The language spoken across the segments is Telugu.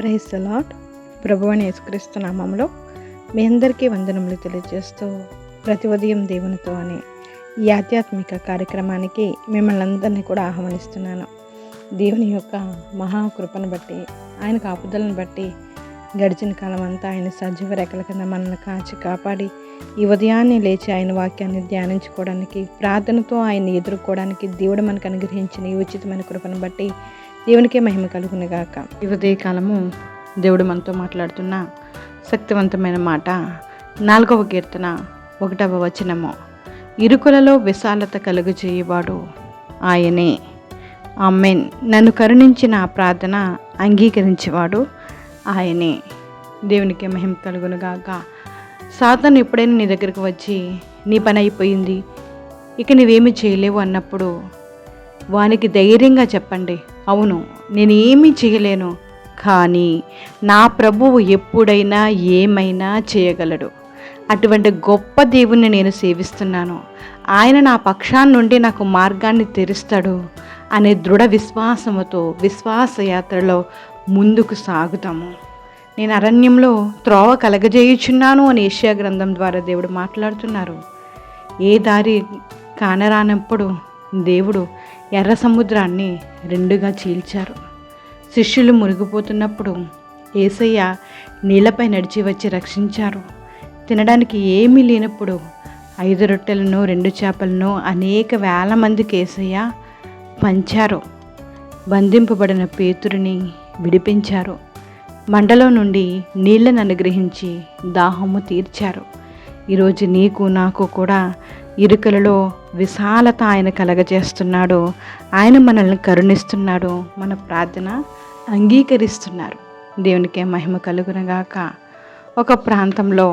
Praise the lord. ప్రభువైన యేసుక్రీస్తు నామములో మీ అందరికీ వందనములు తెలియజేస్తూ ప్రతి ఉదయం దేవునితో అనే ఈ ఆధ్యాత్మిక కార్యక్రమానికి మిమ్మల్ని అందరినీ కూడా ఆహ్వానిస్తున్నాను. దేవుని యొక్క మహాకృపను బట్టి, ఆయన కాపుదలను బట్టి గడిచిన కాలం అంతా ఆయన సజీవ రెక్కల కింద మనల్ని కాచి కాపాడి ఈ ఉదయాన్నే లేచి ఆయన వాక్యాన్ని ధ్యానించుకోవడానికి, ప్రార్థనతో ఆయన్ని ఎదుర్కోవడానికి దేవుడు మనకు అనుగ్రహించిన ఈ ఉచితమైన కృపను బట్టి దేవునికే మహిమ కలుగును గాక. ఈ ఉదయకాలము దేవుడు మనతో మాట్లాడుతున్న శక్తివంతమైన మాట 4వ కీర్తన 1వ వచనము. ఇరుకులలో విశాలత కలుగజేయువాడు ఆయనే. ఆమేన్. నన్ను కరుణించిన ఆ ప్రార్థన అంగీకరించేవాడు ఆయనే. దేవునికి మహిమ కలుగును గాక. సాతాను ఎప్పుడైనా నీ దగ్గరకు వచ్చి నీ పని అయిపోయింది, ఇక నువ్వేమీ చేయలేవు అన్నప్పుడు వానికి ధైర్యంగా చెప్పండి, అవును నేనేమీ చేయలేను, కానీ నా ప్రభువు ఎప్పుడైనా ఏమైనా చేయగలడు. అటువంటి గొప్ప దేవుణ్ణి నేను సేవిస్తున్నాను, ఆయన నా పక్షాన్ని నుండి నాకు మార్గాన్ని తెరుస్తాడు అనే దృఢ విశ్వాసముతో విశ్వాసయాత్రలో ముందుకు సాగుతాము. నేను అరణ్యంలో త్రోవ కలగజేయుచున్నాను అని యెషయా గ్రంథం ద్వారా దేవుడు మాట్లాడుతున్నారు. ఏ దారి కానరానప్పుడు దేవుడు ఎర్ర సముద్రాన్ని రెండుగా చీల్చారు. శిష్యులు మునిగిపోతున్నప్పుడు యేసయ్య నీళ్లపై నడిచి వచ్చి రక్షించారు. తినడానికి ఏమీ లేనప్పుడు 5 రొట్టెలను 2 చేపలను అనేక వేల మందికి యేసయ్య పంచారు. బంధింపబడిన పేతురుని విడిపించారు. మంటలో నుండి నీళ్లను అనుగ్రహించి దాహము తీర్చారు. ఈరోజు నీకు నాకు కూడా ఇరుకలలో విశాలత ఆయన కలగజేస్తున్నాడు. ఆయన మనల్ని కరుణిస్తున్నాడు. మన ప్రార్థన అంగీకరిస్తున్నారు. దేవునికే మహిమ కలుగునగాక. ఒక ప్రాంతంలో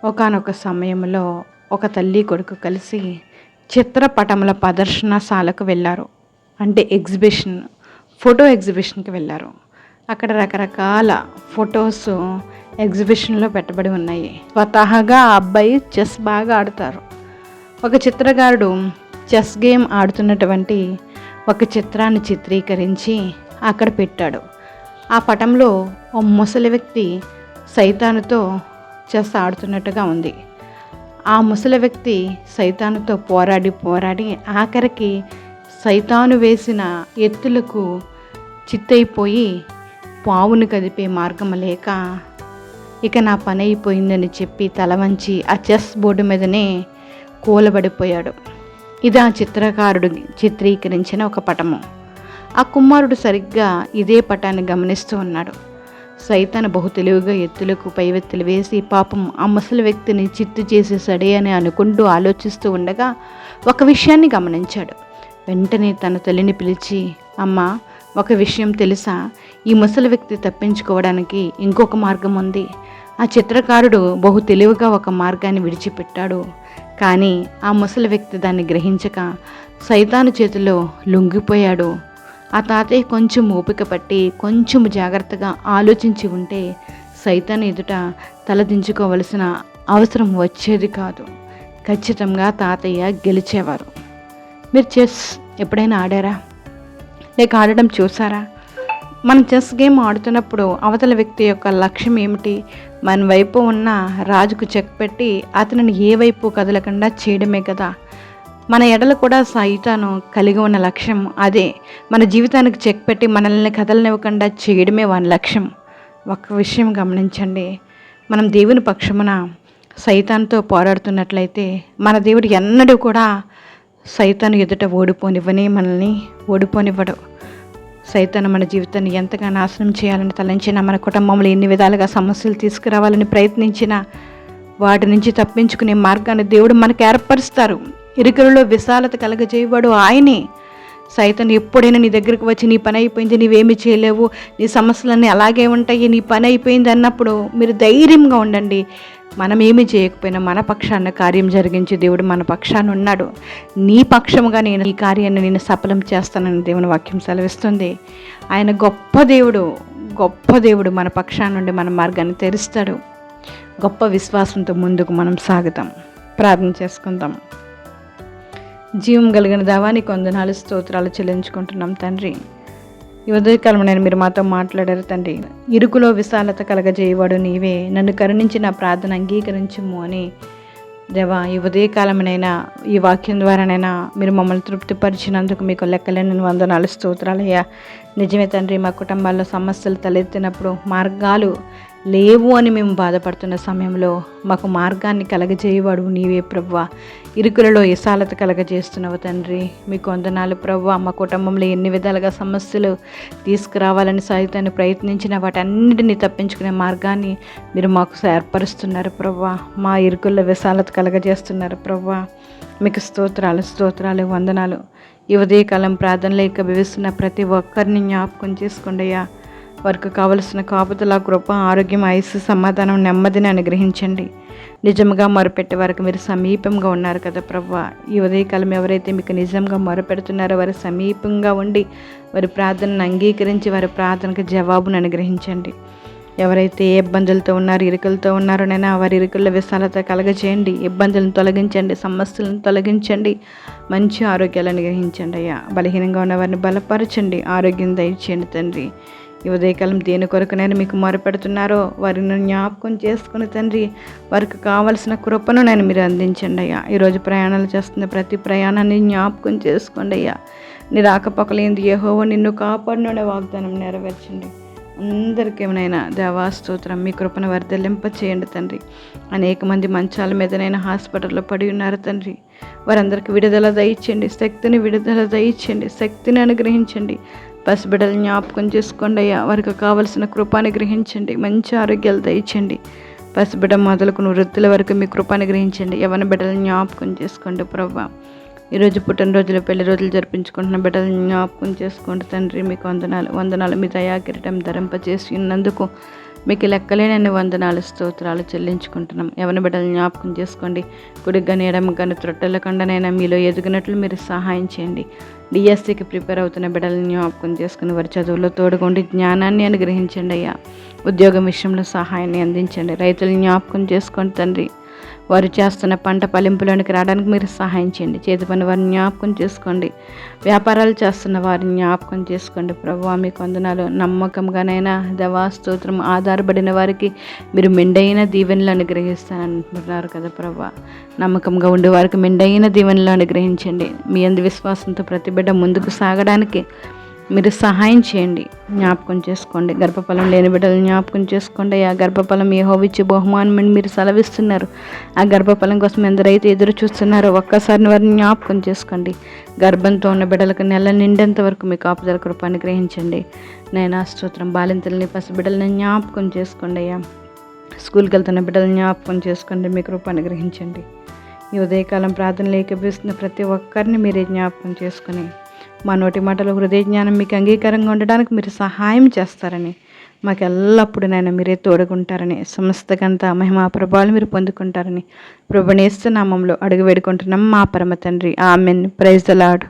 ఒకానొక సమయంలో ఒక తల్లి కొడుకు కలిసి చిత్రపటముల ప్రదర్శనశాలకు వెళ్ళారు. అంటే ఫోటో ఎగ్జిబిషన్కి వెళ్ళారు. అక్కడ రకరకాల ఫొటోస్ ఎగ్జిబిషన్లో పెట్టబడి ఉన్నాయి. స్వతహాగా ఆ అబ్బాయి చెస్ బాగా ఆడతారు. ఒక చిత్రకారుడు చెస్ గేమ్ ఆడుతున్నటువంటి ఒక చిత్రాన్ని చిత్రీకరించి అక్కడ పెట్టాడు. ఆ పటంలో ఓ ముసలి వ్యక్తి సైతానుతో చెస్ ఆడుతున్నట్టుగా ఉంది. ఆ ముసలి వ్యక్తి సైతానుతో పోరాడి ఆఖరికి సైతాను వేసిన ఎత్తులకు చిత్తైపోయి పావును కదిపే మార్గం లేక ఇక నా పని అయిపోయిందని చెప్పి తల వంచి ఆ చెస్ బోర్డు మీదనే కూలబడిపోయాడు. ఇది ఆ చిత్రకారుడు చిత్రీకరించిన ఒక పటము. ఆ కుమారుడు సరిగ్గా ఇదే పటాన్ని గమనిస్తూ ఉన్నాడు. సైతాను బహు తెలివిగా ఎత్తులకు పైవెత్తులు వేసి పాపం ఆ ముసలి వ్యక్తిని చిత్తు చేసేసాడే అని అనుకుంటూ ఆలోచిస్తూ ఉండగా ఒక విషయాన్ని గమనించాడు. వెంటనే తన తల్లిని పిలిచి, అమ్మా, ఒక విషయం తెలుసా, ఈ ముసలి వ్యక్తి తప్పించుకోవడానికి ఇంకొక మార్గం ఉంది. ఆ చిత్రకారుడు బహు తెలివిగా ఒక మార్గాన్ని విడిచిపెట్టాడు, కానీ ఆ ముసలి వ్యక్తి దాన్ని గ్రహించక సైతాను చేతిలో లొంగిపోయాడు. ఆ తాతయ్య కొంచెం ఓపిక పట్టి కొంచెం జాగ్రత్తగా ఆలోచించి ఉంటే సైతాను ఎదుట తలదించుకోవలసిన అవసరం వచ్చేది కాదు. ఖచ్చితంగా తాతయ్య గెలిచేవారు. మీరు చెస్ ఎప్పుడైనా ఆడారా, లేక ఆడడం చూసారా? మనం చెస్ గేమ్ ఆడుతున్నప్పుడు అవతల వ్యక్తి యొక్క లక్ష్యం ఏమిటి? మన వైపు ఉన్న రాజుకు చెక్ పెట్టి అతనిని ఏ వైపు కదలకుండా చేయడమే కదా. మన ఎడలు కూడా సైతాను కలిగి ఉన్న లక్ష్యం అదే. మన జీవితానికి చెక్ పెట్టి మనల్ని కదలనివ్వకుండా చేయడమే వాని లక్ష్యం. ఒక విషయం గమనించండి, మనం దేవుని పక్షమున సైతాన్తో పోరాడుతున్నట్లయితే మన దేవుడు ఎన్నడూ కూడా సైతాను ఎదుట మనల్ని ఓడిపోనివ్వడు. సైతాను మన జీవితాన్ని ఎంతగా నాశనం చేయాలని తలంచినా, మన కుటుంబంలో ఎన్ని విధాలుగా సమస్యలు తీసుకురావాలని ప్రయత్నించినా వాటి నుంచి తప్పించుకునే మార్గాన్ని దేవుడు మనకు ఏర్పరుస్తారు. ఇరుకులలో విశాలత కలగజేయవాడు ఆయనే. సైతాను ఎప్పుడైనా నీ దగ్గరకు వచ్చి నీ పని అయిపోయింది, నీవేమీ చేయలేవు, నీ సమస్యలన్నీ అలాగే ఉంటాయి, నీ పని అయిపోయింది అన్నప్పుడు మీరు ధైర్యంగా ఉండండి. మనం ఏమీ చేయకపోయినా మన పక్షాన కార్యం జరిగించి దేవుడు మన పక్షాన ఉన్నాడు. నీ పక్షముగా నేను ఈ కార్యాన్ని నేను సఫలం చేస్తానని దేవుని వాక్యం సెలవిస్తుంది. ఆయన గొప్ప దేవుడు మన పక్షాన నుండి మన మార్గాన్ని తెరుస్తాడు. గొప్ప విశ్వాసంతో ముందుకు మనం సాగుతాం. ప్రార్థన చేసుకుందాం. జీవం కలిగిన దేవానికి వందనాలు స్తోత్రాలు చెల్లించుకుంటున్నాం తండ్రి. ఈ ఉదయకాలం నేను మీరు మాతో మాట్లాడారు తండ్రి. ఇరుకులో విశాలత కలగజేయవాడు నీవే, నన్ను కరుణించి నా ప్రార్థన అంగీకరించుము అని దేవా, ఈ ఉదయకాలమైనా ఈ వాక్యం ద్వారానైనా మీరు మమ్మల్ని తృప్తిపరిచినందుకు మీకు లెక్కలేని వందనాలు, స్తోత్రాలయ్యా. నిజమే తండ్రి, మా కుటుంబాల్లో సమస్యలు తలెత్తినప్పుడు మార్గాలు లేవు అని మేము బాధపడుతున్న సమయంలో మాకు మార్గాన్ని కలగజేయవాడు నీవే ప్రభువా. ఇరుకులలో విశాలత కలగజేస్తున్నావు తండ్రి, మీకు వందనాలు ప్రభువా. మా కుటుంబంలో ఎన్ని విధాలుగా సమస్యలు తీసుకురావాలని సైతాన్ని ప్రయత్నించిన వాటన్నిటిని తప్పించుకునే మార్గాన్ని మీరు మాకు ఏర్పరుస్తున్నారు ప్రభువా. మా ఇరుకుల్లో విశాలత కలగజేస్తున్నారు ప్రభువా. మీకు స్తోత్రాలు వందనాలు. ఈ ఉదయకాలం ప్రార్థనలో ఏకీభవిస్తున్న ప్రతి ఒక్కరిని జ్ఞాపకం చేసుకోండి అయ్యా. వారికి కావలసిన కాపుదల, కృప, ఆరోగ్యం, ఆయుస్సు, సమాధానం, నెమ్మదిని అనుగ్రహించండి. నిజంగా మొరపెట్టే వారికి మీరు సమీపంగా ఉన్నారు కదా ప్రభువా. ఈ ఉదయకాలం ఎవరైతే మీకు నిజంగా మొరపెడుతున్నారో వారి సమీపంగా ఉండి వారి ప్రార్థనను అంగీకరించి వారి ప్రార్థనకు జవాబును అనుగ్రహించండి. ఎవరైతే ఏ ఇబ్బందులతో ఉన్నారో, ఇరుకులతో ఉన్నారోనైనా వారి ఇరుకుల్లో విశాలత కలగజేయండి. ఇబ్బందులను తొలగించండి, సమస్యలను తొలగించండి, మంచి ఆరోగ్యాలు అనుగ్రహించండి అయ్యా. బలహీనంగా ఉన్న వారిని బలపరచండి, ఆరోగ్యం దయచేయండి తండ్రి. ఈ ఉదయకాలం దేని కొరకునైనా మీకు మొరపెడుతున్నారో వారిని జ్ఞాపకం చేసుకుని తండ్రి, వారికి కావలసిన కృపను నేను మీరు అందించండి అయ్యా. ఈరోజు ప్రయాణాలు చేస్తున్న ప్రతి ప్రయాణాన్ని జ్ఞాపకం చేసుకోండి అయ్యా. నీ రాకపోకలేంది యెహోవా నిన్ను కాపాడుననే వాగ్దానం నెరవేర్చండి. అందరికేమైనా దేవా స్తోత్రం, మీ కృపను వర్ధలింప చేయండి తండ్రి. అనేక మంది మంచాల మీదనైనా హాస్పిటల్లో పడి ఉన్నారు తండ్రి. వారందరికీ విడుదల దయచేయండి, విడుదల దయచేయండి, శక్తిని అనుగ్రహించండి. పసిబిడ్డలు జ్ఞాపకం చేసుకోండి అయ్యా. వారికి కావలసిన కృపాను గ్రహించండి, మంచి ఆరోగ్యాలు దయచేయండి. పసిబిడ్డ మొదలుకుని వృద్ధుల వరకు మీ కృపాను గ్రహించండి. యవ్వన బిడ్డలు జ్ఞాపకం చేసుకోండి ప్రభువా. ఈరోజు పుట్టినరోజులు, పెళ్లి రోజులు జరిపించుకుంటున్న బిడ్డలను జ్ఞాపకం చేసుకోండి తండ్రి. మీకు వందనాలు. మీ దయా కిరీటం ధరింపజేసి ఉన్నందుకు మీకు లెక్కలేనన్ని వందనాలు, స్తోత్రాలు చెల్లించుకుంటున్నాం. యవ్వన బిడ్డలు జ్ఞాపకం చేసుకోండి. కుడికి కానీ ఎడమ కానీ త్రొట్టెలకుండానైనా మీలో ఎదుగునట్లు మీరు సహాయం చేయండి. డిఎస్సికి ప్రిపేర్ అవుతున్న బిడ్డలను జ్ఞాపకం చేసుకుని వారి చదువులో తోడుకోండి, జ్ఞానాన్ని అనుగ్రహించండి అయ్యా. ఉద్యోగం విషయంలో సహాయాన్ని అందించండి. రైతులు జ్ఞాపకం చేసుకోండి తండ్రి. వారు చేస్తున్న పంట ఫలింపులోనికి రావడానికి మీరు సహాయం చేయండి. చేతి పని వారిని జ్ఞాపకం చేసుకోండి. వ్యాపారాలు చేస్తున్న వారిని జ్ఞాపకం చేసుకోండి ప్రభువా. మీకు వందనాలు. నమ్మకంగానైనా దేవా స్తోత్రం, ఆధారపడిన వారికి మీరు మెండైన దీవెనలు అనుగ్రహిస్తానంటున్నారు కదా ప్రభువా. నమ్మకంగా ఉండే వారికి మెండైన దీవెనలు అనుగ్రహించండి. మీ అందు విశ్వాసంతో ప్రతి బిడ్డ ముందుకు సాగడానికి మీరు సహాయం చేయండి. జ్ఞాపకం చేసుకోండి. గర్భఫలం లేని బిడ్డలు జ్ఞాపకం చేసుకోండి. ఆ గర్భఫలం యెహోవా ఇచ్చే బహుమానం అని మీరు సెలవిస్తున్నారు. ఆ గర్భఫలం కోసం ఎందరైతే ఎదురు చూస్తున్నారో ఒక్కసారి వారిని జ్ఞాపకం చేసుకోండి. గర్భంతో ఉన్న బిడ్డలకు నెల నిండేంత వరకు మీ కాపుదల కృప అనుగ్రహించండి. నేను స్తోత్రం. బాలింతల్ని, పసిబిడ్డలని జ్ఞాపకం చేసుకోండి అయ్యా. స్కూల్కి వెళ్తున్న బిడ్డలను జ్ఞాపకం చేసుకోండి. మీ కృప అనుగ్రహించండి. ఈ ఉదయకాలం ప్రార్థనలు ఏకీభవిస్తున్న ప్రతి ఒక్కరిని మీరే జ్ఞాపకం చేసుకుని మా నోటి మాటలు, హృదయ జ్ఞానం మీకు అంగీకారంగా ఉండడానికి మీరు సహాయం చేస్తారని, మాకు ఎల్లప్పుడూ నాయన మీరే తోడుకుంటారని, సమస్త ఘనత, మహిమ, ప్రభావాలు మీరు పొందుకుంటారని ప్రభునేస్తు నామంలో అడుగు వేడుకుంటున్నాం మా పరమ తండ్రి. ఆమెన్. Praise the lord.